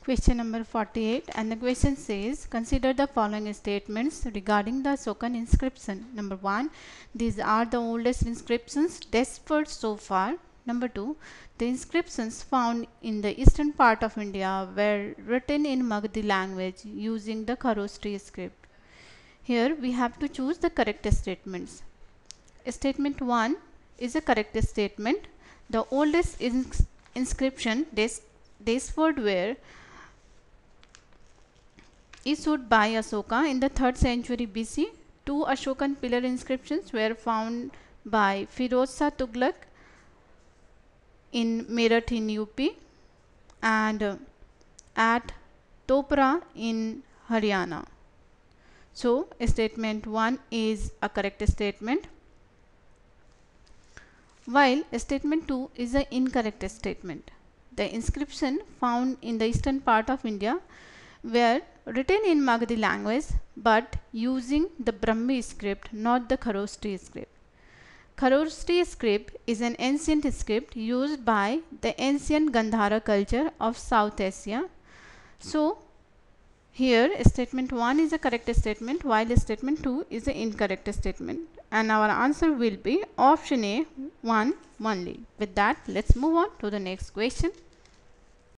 Question number 48, and the question says, consider the following statements regarding the Ashokan inscription. Number 1, these are the oldest inscriptions deciphered so far. Number 2, the inscriptions found in the eastern part of India were written in Magadhi language using the Kharosthi script. Here we have to choose the correct statements. Statement 1 is a correct statement. The oldest inscription deciphered were issued by Ashoka in the 3rd century BC. 2 Ashokan pillar inscriptions were found by Firoz Shah Tughlaq in Meerut in UP and at Topra in Haryana. So statement 1 is a correct statement, while statement 2 is an incorrect statement. The inscription found in the eastern part of India were written in Magadhi language but using the Brahmi script, not the Kharosthi script. Kharosthi script is an ancient script used by the ancient Gandhara culture of South Asia. So here statement 1 is a correct statement while statement 2 is an incorrect statement, and our answer will be option A, 1 only. With that, let's move on to the next question.